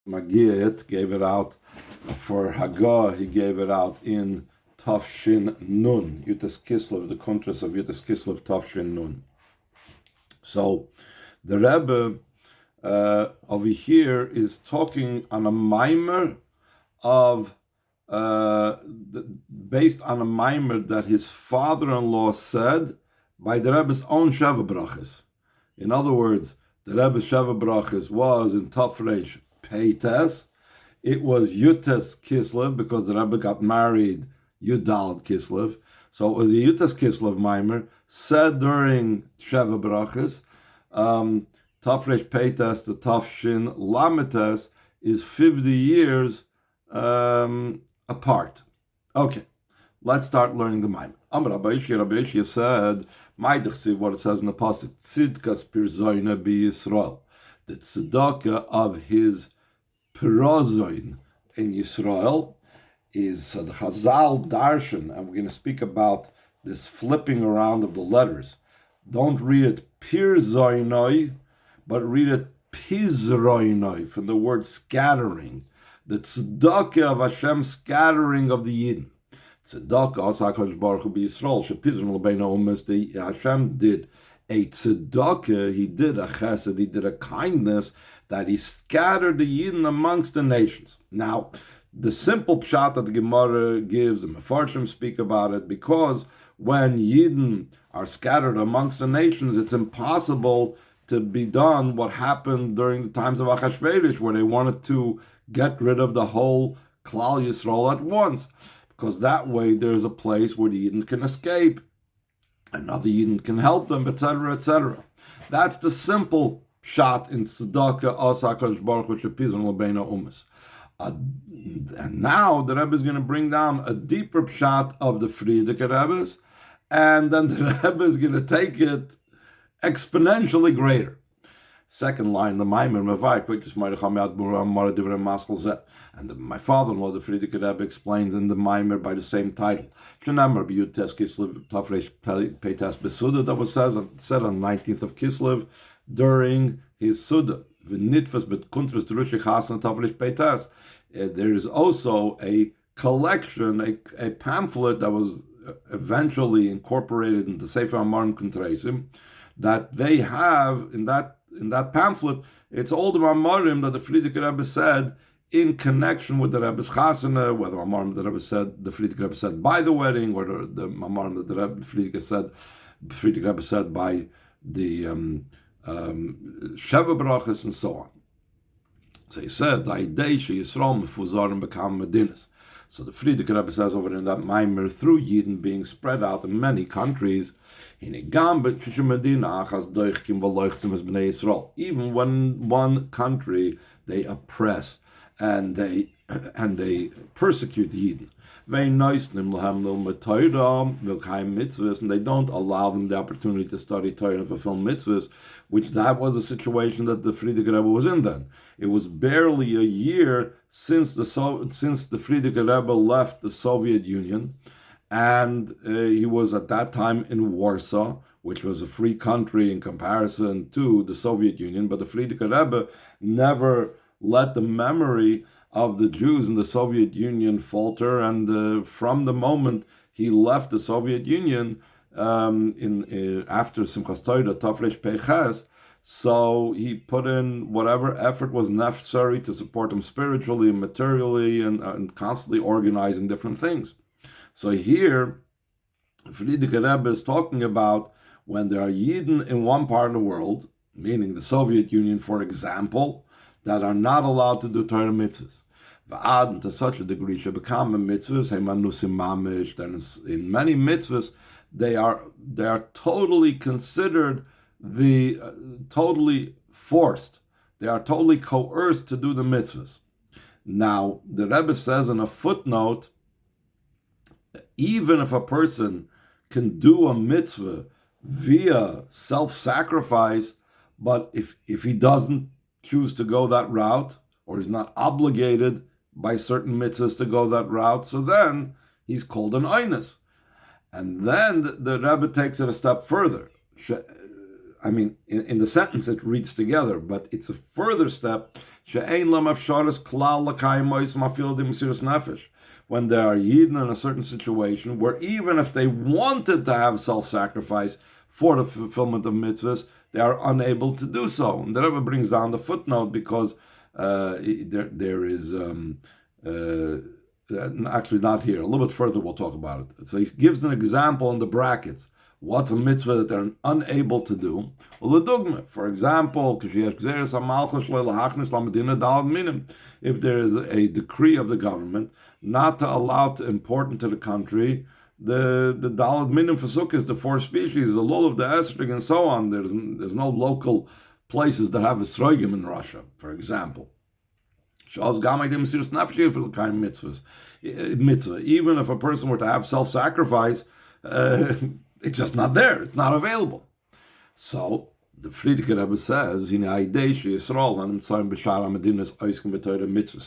Magiat gave it out for Haggah. He gave it out in Tafshin Nun, Yutas Kislev, the contrast of Yutas Kislev Tafshin Nun. So the Rebbe over here is talking on a mimer of based on a mimer that his father-in-law said by the Rebbe's own Sheva Brachas. In other words, the Rebbe's Sheva Brachas was in Tafresh Peites. It was Yutas Kislev because the Rebbe got married Yudal Kislev. So it was a Yutas Kislev mimer said during Sheva Brachas. Tafresh Peites to Tafshin Lametes is 50 years apart. Okay, let's start learning the mimer. Rabbi Oshia said, "Ma'idachsiv," what it says in the pasuk, "Tzidkas Pirzoina Yisrael," the tzedakah of his Pirazoin in Yisrael is the Chazal Darshan, and we're going to speak about this flipping around of the letters. Don't read it Pirzoinoi, but read it Pizroinoi, from the word scattering. The tzedakah of Hashem, scattering of the Yidden. Tzedakah, also HaKadosh Baruch Hu Yisrael, Schiphizron Leben HaOmos, Hashem did a tzedakah, he did a chesed, he did a kindness, that he scattered the Yidden amongst the nations. Now, the simple pshat that the Gemara gives, the Mefarshim speak about it, because when Yidden are scattered amongst the nations, it's impossible to be done what happened during the times of Achashverosh, where they wanted to get rid of the whole Klal Yisrael at once, because that way there's a place where the Yidden can escape, another Yidden can help them, etc., etc. That's the simple shot in Tzedakah, Asa HaKadosh Baruch Hu Schiphizron Leben HaOmos. And now the Rebbe is going to bring down a deeper shot of the Frierdiker Rebbe's, and then the Rebbe is going to take it exponentially greater. Second line, the Maimer Mavai, and my father-in-law, the Frierdiker Rebbe, explains in the Maimer by the same title. That was said on the 19th of Kislev during his Suda. There is also a collection, a pamphlet that was eventually incorporated into Sefer Amarim Kuntreisim, that they have in that pamphlet. It's all the Amarim that the Frierdiker Rebbe said in connection with the Rebbe's Chasana, whether Amarim the Rebbe said, the Frierdiker Rebbe said by the wedding, or the Amarim that the Frierdiker Rebbe said by the Sheva Brachas and so on. So he says, the Idei Yisrael Mefuzarim become Medinas. So the Frierdiker Rebbe says over in that Maimer, through Yidden being spread out in many countries, even when one country they oppress and they persecute Yidden, and they don't allow them the opportunity to study Torah and fulfill mitzvahs, which that was a situation that the Frierdiker Rebbe was in then. It was barely a year since the Frierdiker Rebbe left the Soviet Union, and he was at that time in Warsaw, which was a free country in comparison to the Soviet Union, but the Frierdiker Rebbe never let the memory of the Jews in the Soviet Union falter, and from the moment he left the Soviet Union after Simchas Torah Tafresh Peiches, so he put in whatever effort was necessary to support them spiritually and materially, and constantly organizing different things. So here, Frierdiker Rebbe is talking about when there are Yidden in one part of the world, meaning the Soviet Union, for example, that are not allowed to do Torah mitzvahs. And to such a degree, become a mitzvahs, then in many mitzvahs, they are totally considered totally forced. They are totally coerced to do the mitzvahs. Now, the Rebbe says in a footnote, even if a person can do a mitzvah via self-sacrifice, but if he doesn't choose to go that route, or he's not obligated by certain mitzvahs to go that route, so then he's called an einus. And then the Rebbe takes it a step further. I mean, in the sentence it reads together, but it's a further step. When there are Yidden in a certain situation where even if they wanted to have self-sacrifice for the fulfillment of mitzvahs, they are unable to do so. And the Rebbe brings down the footnote because there is actually not here. A little bit further we'll talk about it. So he gives an example in the brackets. What's a mitzvah that they're unable to do? For example, if there is a decree of the government not to allow to import into the country the dalad minim for sukkahs, the 4 species, the lulav, the esrog, and so on. There's no local places that have esrogim in Russia, for example. Mitzvah. Even if a person were to have self-sacrifice, it's just not there. It's not available. So the Friedrich Rebbe says, mitzvahs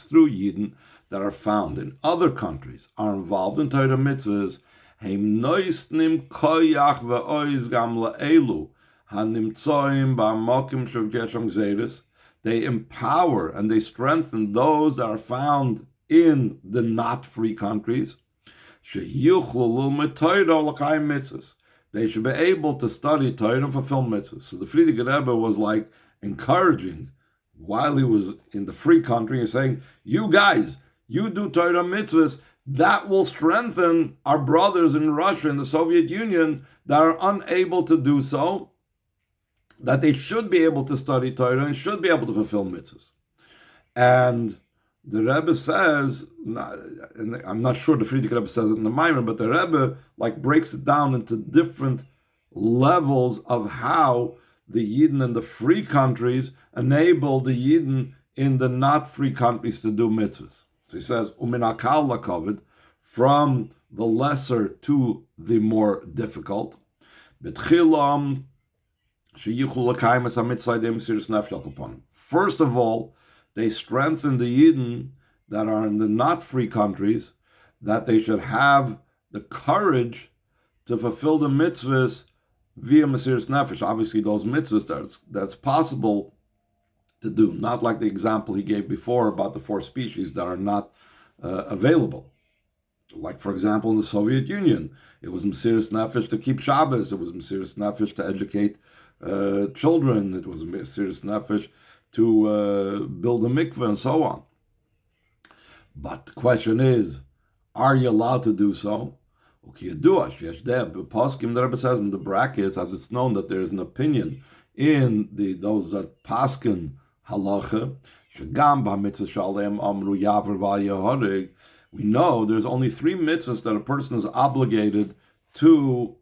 through Yidden that are found in other countries are involved in Torah mitzvahs. They empower and they strengthen those that are found in the not free countries. They should be able to study Torah and fulfill mitzvahs. So the Friedrich Rebbe was like encouraging, while he was in the free country, he's saying, you guys, you do Torah mitzvahs, that will strengthen our brothers in Russia and the Soviet Union that are unable to do so, that they should be able to study Torah and should be able to fulfill mitzvahs. And the Rebbe says, and I'm not sure the Friedrich Rebbe says it in the Maimon, but the Rebbe breaks it down into different levels of how the Yidden in the free countries enable the Yidden in the not free countries to do mitzvahs. So he says, uminakal lakovid, from the lesser to the more difficult. Betchilam. First of all, they strengthen the Yidden that are in the not free countries, that they should have the courage to fulfill the mitzvahs via Mesiras Nefesh. Obviously, those mitzvahs that's possible to do, not like the example he gave before about the 4 species that are not available. Like, for example, in the Soviet Union, it was Mesiras Nefesh to keep Shabbos, it was Mesiras Nefesh to educate children, it was a Mesiras Nefesh to build a mikveh and so on. But the question is, are you allowed to do so? The Rebbe says in the brackets, as it's known that there is an opinion in those that paskin halacha, we know there's only 3 mitzvahs that a person is obligated to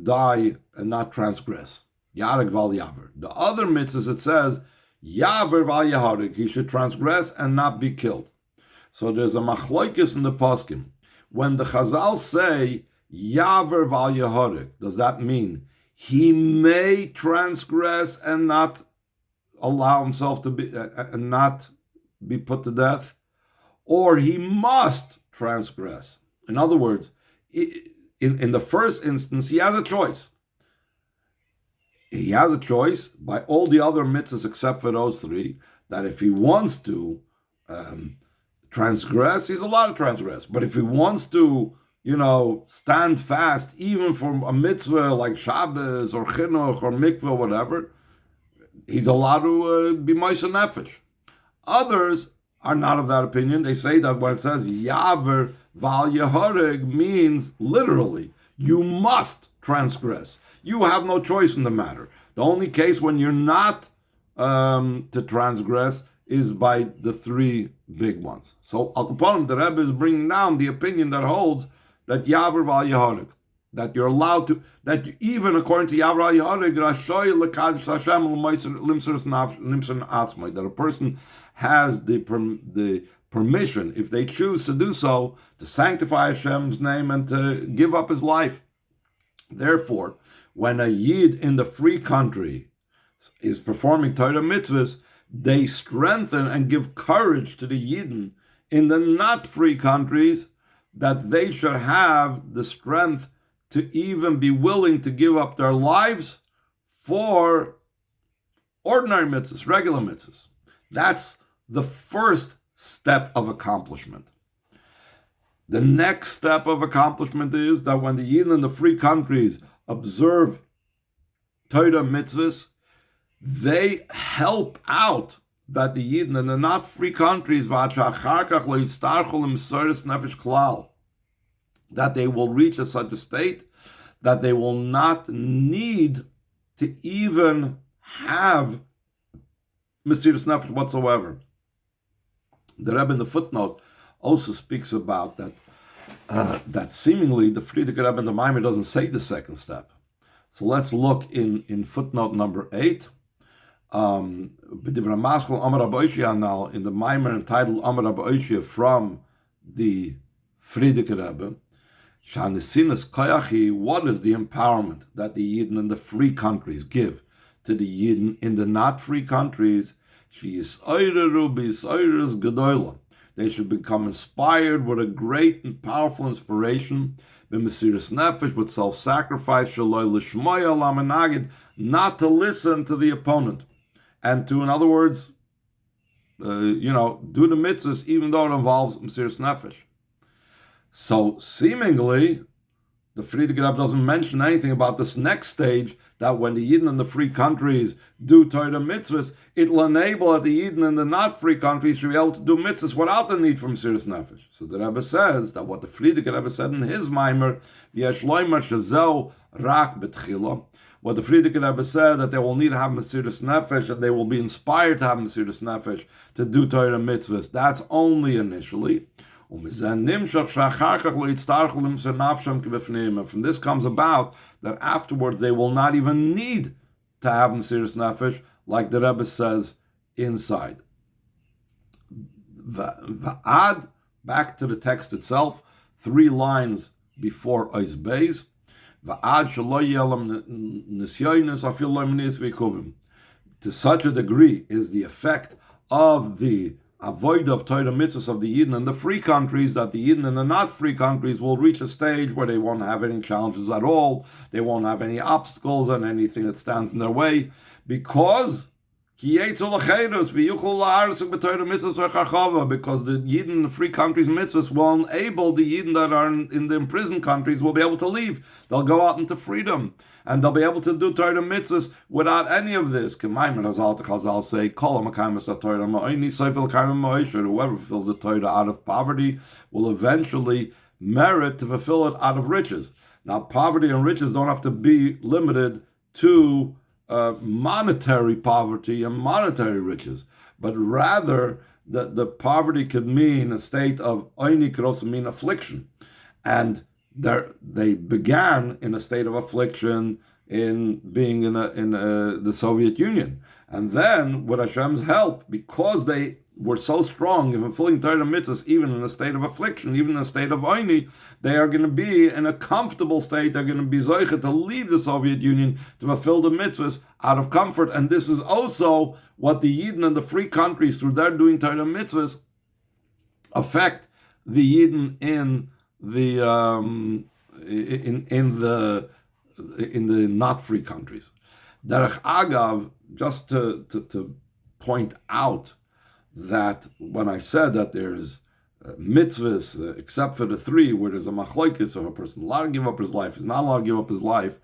die and not transgress. Yarek val yaver. The other mitzvahs, it says, yaver val yaharik, he should transgress and not be killed. So there's a machloikis in the poskim. When the Chazal say, yaver val yaharik, does that mean he may transgress and not allow himself to be, and not be put to death? Or he must transgress? In other words, in the first instance, he has a choice. He has a choice by all the other mitzvahs except for those 3, that if he wants to transgress, he's allowed to transgress. But if he wants to, stand fast, even for a mitzvah like Shabbos or Chinuch or Mikveh or whatever, he's allowed to be Moshe Nefesh. Others are not of that opinion. They say that when it says Yaver Val Yehorig means literally, you must transgress. You have no choice in the matter. The only case when you're not to transgress is by the 3 big ones. So Al Kaponim, the Rebbe is bringing down the opinion that holds that Yaver Val Yehorig, that you're allowed to, that you, even according to Yaver Val Yehorig, Rashoy Lekadosh Hashem Limseres Atzmai, that a person has the permission, if they choose to do so, to sanctify Hashem's name and to give up his life. Therefore, when a Yid in the free country is performing Torah mitzvahs, they strengthen and give courage to the Yidden in the not free countries, that they should have the strength to even be willing to give up their lives for ordinary mitzvahs, regular mitzvahs. That's the first step of accomplishment. The next step of accomplishment is that when the Yidden in the free countries observe Torah mitzvahs, they help out that the Yidden in the not free countries, that they will reach such a state that they will not need to even have Mesiras Nefesh whatsoever. The Rebbe in the footnote also speaks about that that seemingly the Frierdiker Rebbe in the Maimer doesn't say the second step. So let's look in footnote number 8. In the Maimer entitled Amar Rabbi Oshia from the Frierdiker Rebbe, what is the empowerment that the Yidden in the free countries give to the Yidden in the not free countries? They should become inspired with a great and powerful inspiration, with self-sacrifice, not to listen to the opponent, and to, in other words, do the mitzvahs even though it involves Mesiras Nefesh. So seemingly, the Frierdiker Rebbe doesn't mention anything about this next stage, that when the Yidden in the free countries do Torah mitzvahs, it will enable that the Yidden in the not free countries should be able to do mitzvahs without the need for Mesiras Nefesh. So the Rebbe says that what the Frierdiker Rebbe said in his Maimer, what the Frierdiker Rebbe said, that they will need to have Mesiras Nefesh, and they will be inspired to have Mesiras Nefesh to do Torah mitzvahs. That's only initially. And from this comes about that afterwards they will not even need to have Mesiras Nefesh, like the Rebbe says inside. Va'ad, back to the text itself, 3 lines before Ois Beis. Va'ad shelo yelam nisyonos afil lo minis v'ikuvim. To such a degree is the effect of the avoid of Torah mitzvahs of the Yidden in the free countries, that the Yidden in the not free countries will reach a stage where they won't have any challenges at all, they won't have any obstacles and anything that stands in their way, because the Yidden in the free countries mitzvahs will enable the Yidden that are in the imprisoned countries will be able to leave. They'll go out into freedom, and they'll be able to do Torah mitzvahs without any of this. Chazal say, whoever fulfills the Torah out of poverty will eventually merit to fulfill it out of riches. Now, poverty and riches don't have to be limited to monetary poverty and monetary riches, but rather the poverty could mean a state of oini, could also mean affliction, and they began in a state of affliction in being in the Soviet Union, and then with Hashem's help, because they were so strong in fulfilling Torah mitzvahs, even in a state of affliction, even in a state of oini, they are going to be in a comfortable state. They're going to be zoiche to leave the Soviet Union to fulfill the mitzvahs out of comfort. And this is also what the Yidden in the free countries, through their doing Torah mitzvahs, affect the Yidden in the in the not free countries. Derech Agav, just to point out that when I said that there's mitzvahs, except for the 3, where there's a machlokes of a person allowed to give up his life, is not allowed to give up his life,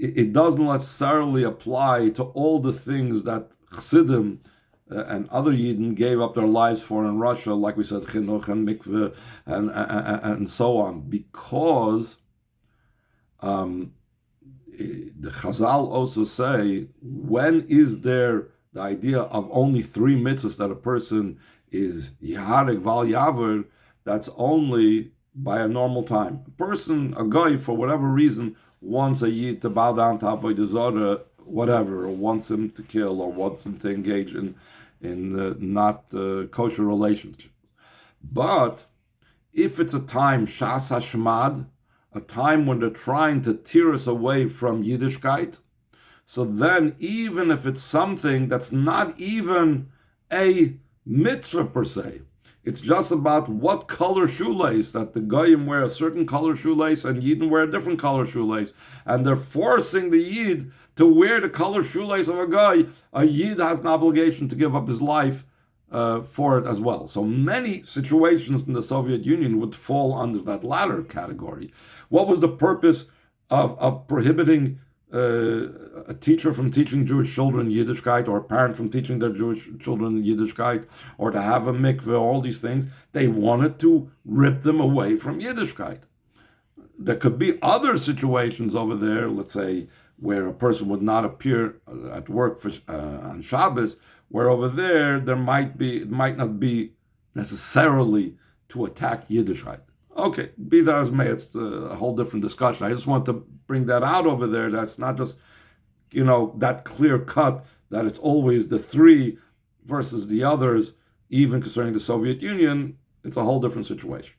it doesn't necessarily apply to all the things that Chassidim and other Yidden gave up their lives for in Russia, like we said, chinuch and mikveh and so on, because the Chazal also say, when is there the idea of only 3 mitzvahs that a person is Yaharek Val Yaver, that's only by a normal time. A person, a guy, for whatever reason, wants a Yid to bow down to Avodah Zarah, whatever, or wants him to kill, or wants him to engage in not kosher relationships. But if it's a time, Shas Hashmad, a time when they're trying to tear us away from Yiddishkeit, so then even if it's something that's not even a mitzvah per se, it's just about what color shoelace, that the Goyim wear a certain color shoelace and Yidden wear a different color shoelace, and they're forcing the Yid to wear the color shoelace of a guy, a Yid has an obligation to give up his life for it as well. So many situations in the Soviet Union would fall under that latter category. What was the purpose of prohibiting a teacher from teaching Jewish children Yiddishkeit, or a parent from teaching their Jewish children Yiddishkeit, or to have a mikveh, all these things? They wanted to rip them away from Yiddishkeit. There could be other situations over there, let's say, where a person would not appear at work on Shabbos, where over there it might not be necessarily to attack Yiddishkeit. Okay, be that as may, it's a whole different discussion. I just want to bring that out over there. That's not just, that clear cut that it's always the three versus the others, even concerning the Soviet Union. It's a whole different situation.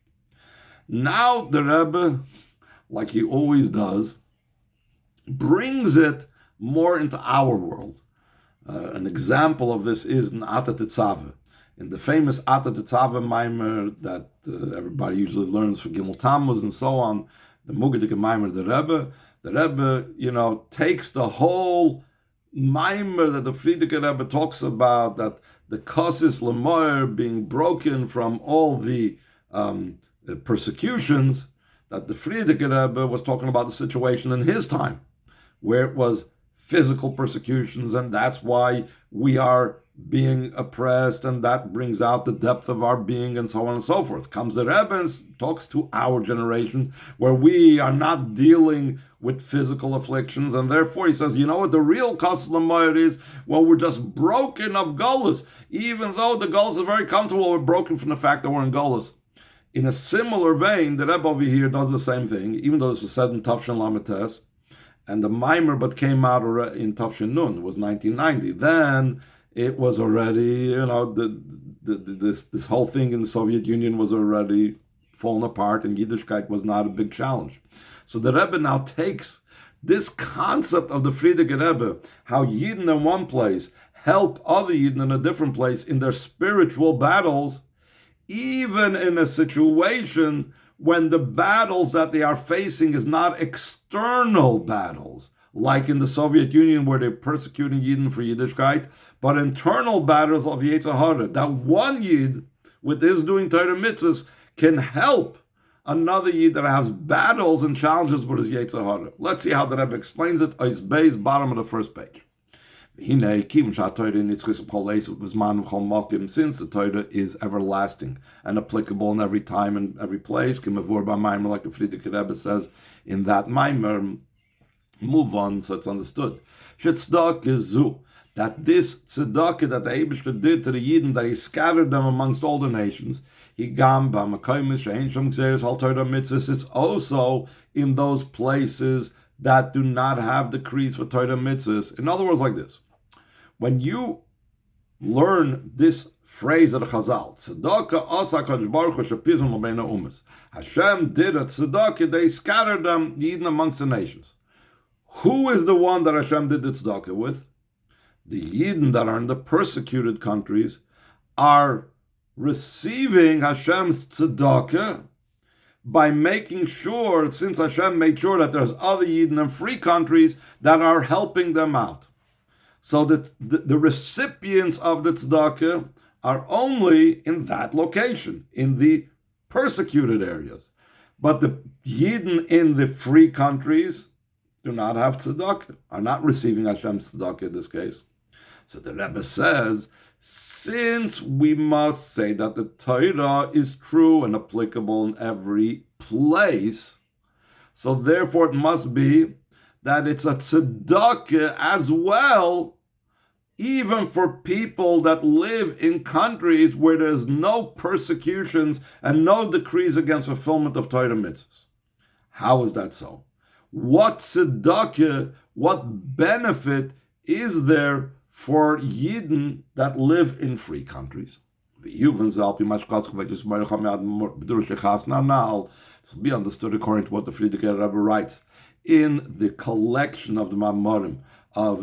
Now the Rebbe, like he always does, brings it more into our world. An example of this is in Ata Tetzaveh. In the famous Ata Tetzaveh Maimer that everybody usually learns for Gimel Tammuz and so on, the Mugga Maimer, the Rebbe, takes the whole Maimer that the Frierdiker Rebbe talks about, that the Kosis Lemoyer being broken from all the persecutions, that the Frierdiker Rebbe was talking about the situation in his time, where it was physical persecutions, and that's why we are being oppressed, and that brings out the depth of our being, and so on and so forth. Comes the Rebbe and talks to our generation, where we are not dealing with physical afflictions, and therefore he says, what the real Kosis Lemoyer is? Well, we're just broken of Golus. Even though the Golus is very comfortable, we're broken from the fact that we're in Golus. In a similar vein, the Rebbe over here does the same thing, even though this was said in Tafshin Lametes, and the Maimer but came out in Tafshin Nun. It was 1990. Then it was already, this whole thing in the Soviet Union was already fallen apart, and Yiddishkeit was not a big challenge. So the Rebbe now takes this concept of the Frierdiker Rebbe, how Yidden in one place help other Yidden in a different place in their spiritual battles, even in a situation when the battles that they are facing is not external battles, like in the Soviet Union where they're persecuting Yidden for Yiddishkeit, but internal battles of Yetzer Hara, that one Yid, with his doing Torah mitzvahs, can help another Yid that has battles and challenges with his Yetzer Hara. Let's see how the Rebbe explains it. Ois Beis, bottom of the first page. Since the Torah is everlasting and applicable in every time and every place, like the Frierdiker Rebbe says in that Maimer, move on, so it's understood. That this tzedakah that the Eibishter did to the Yidden, that he scattered them amongst all the nations, it's also in those places that do not have decrees for Torah mitzvahs. In other words, like this. When you learn this phrase of the Chazal, Tzedakah asa HaKadosh Baruch Hu Shpiizon L'bein ha'umas. Hashem did a tzedakah, they scattered them, Yidden amongst the nations. Who is the one that Hashem did the tzedakah with? The Yidden that are in the persecuted countries are receiving Hashem's tzedakah by making sure, since Hashem made sure that there's other Yidden in free countries that are helping them out. So that the recipients of the tzedakah are only in that location, in the persecuted areas. But the Yidden in the free countries do not have tzedakah, are not receiving Hashem's tzedakah in this case. So the Rebbe says, since we must say that the Torah is true and applicable in every place, so therefore it must be that it's a tzedakah as well, even for people that live in countries where there's no persecutions and no decrees against fulfillment of Torah mitzvahs. How is that so? What tzedakah, what benefit is there for Yidden that live in free countries? This will be understood according to what the Frierdiker Rebbe writes in the collection of the Mamorim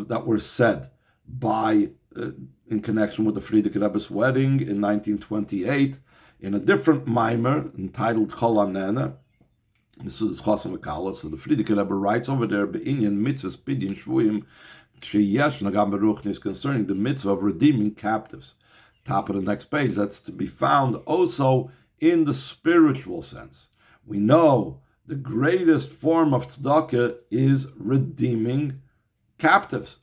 that were said by in connection with the Frierdiker Rebbe's wedding in 1928 in a different Maimer entitled Kol Hanena. This is Chasam V'Kala. So the Frierdiker Rebbe writes over there, Be'inyan mitzvahs pidyon shvuyim sheyesh nagam beruchnis, concerning the mitzvah of redeeming captives. Top of the next page. That's to be found also in the spiritual sense. We know the greatest form of tzedakah is redeeming captives.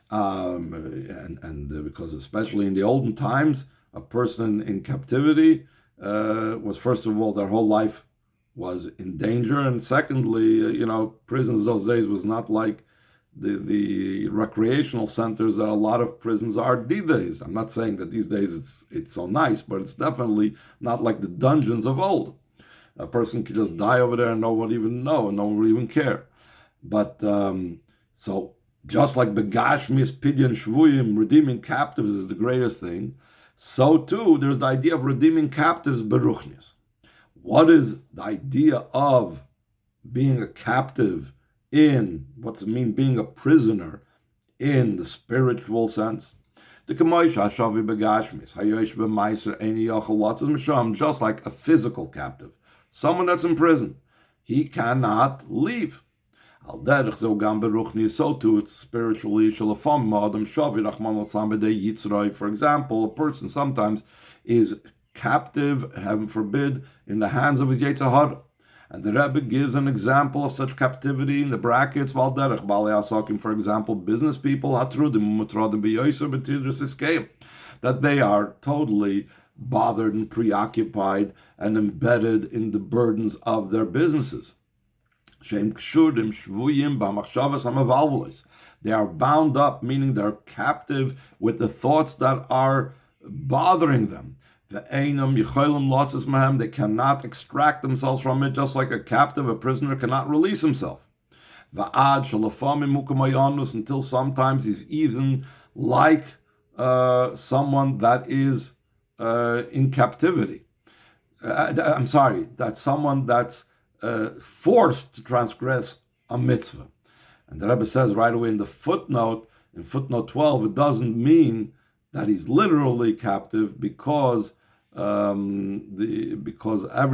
Because especially in the olden times, a person in captivity was, first of all, their whole life was in danger, and secondly, prisons those days was not like the recreational centers that a lot of prisons are these days. I'm not saying that these days it's so nice, but it's definitely not like the dungeons of old. A person could just die over there and no one would even know, and no one would even care. But so just like begashmis pidyon shvuyim, redeeming captives is the greatest thing, so too there's the idea of redeeming captives beruchnis. What is the idea of being a captive in, what's it mean being a prisoner in the spiritual sense? Just like a physical captive, someone that's in prison, he cannot leave. So too it's spiritually. For example, a person sometimes is captive, heaven forbid, in the hands of his Yetzer Hara. And the Rebbe gives an example of such captivity in the brackets, for example, business people, that they are totally bothered and preoccupied and embedded in the burdens of their businesses. They are bound up, meaning they're captive with the thoughts that are bothering them. They cannot extract themselves from it, just like a captive, a prisoner, cannot release himself. Until sometimes he's even like someone that is in captivity. That's someone that's forced to transgress a mitzvah. And the Rebbe says right away in footnote 12, it doesn't mean that he's literally captive, because every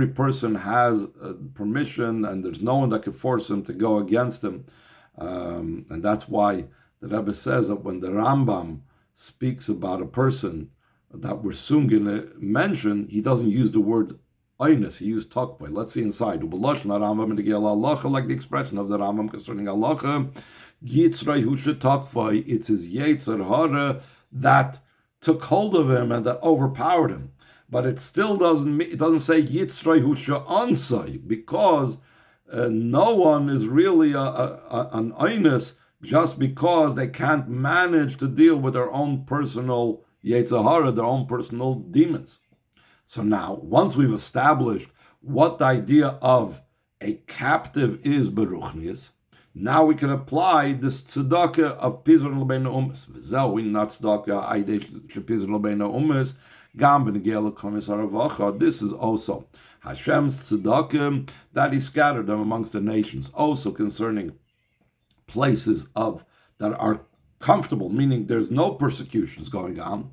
person has permission and there's no one that can force him to go against him. And that's why the Rebbe says that when the Rambam speaks about a person that we're soon going to mention, he doesn't use the word Oinus, he used takvay. Let's see inside. Like the expression of the Rambam concerning halacha, it's his Yetzer Hara that took hold of him and that overpowered him. But it still doesn't say Yitzray hu she'ansai, because no one is really an Oinus just because they can't manage to deal with their own personal Yetzer Hara, their own personal demons. So now, once we've established what the idea of a captive is beruchnius, now we can apply this tzedakah of Pizron Leben Umis. V'zeu not tzedakah aidei Pizron Leben Umis gam b'negel komis haravacha. This is also Hashem's tzedakah that He scattered them amongst the nations. Also concerning places that are comfortable, meaning there's no persecutions going on.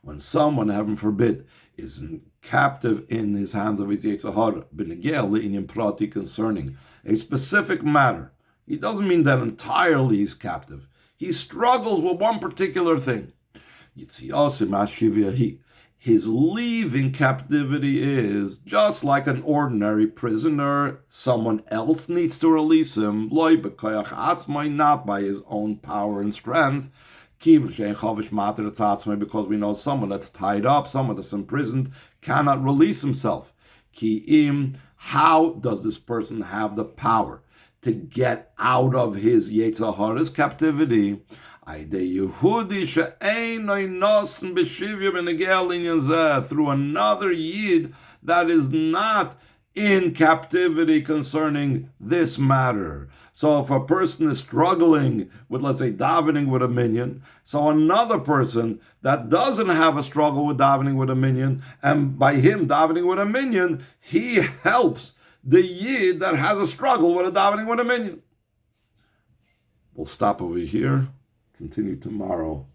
When someone, heaven forbid, is captive in his hands of his Yetzer Hara, concerning a specific matter, he doesn't mean that entirely he's captive. He struggles with one particular thing. His leaving captivity is just like an ordinary prisoner. Someone else needs to release him, not by his own power and strength, because we know someone that's tied up, someone that's imprisoned, cannot release himself. How does this person have the power to get out of his Yetzer Hara's captivity? Through another Yid that is not in captivity concerning this matter. So if a person is struggling with, let's say, davening with a minyan, so another person that doesn't have a struggle with davening with a minyan, and by him davening with a minyan, he helps the Yid that has a struggle with a davening with a minyan. We'll stop over here. Continue tomorrow.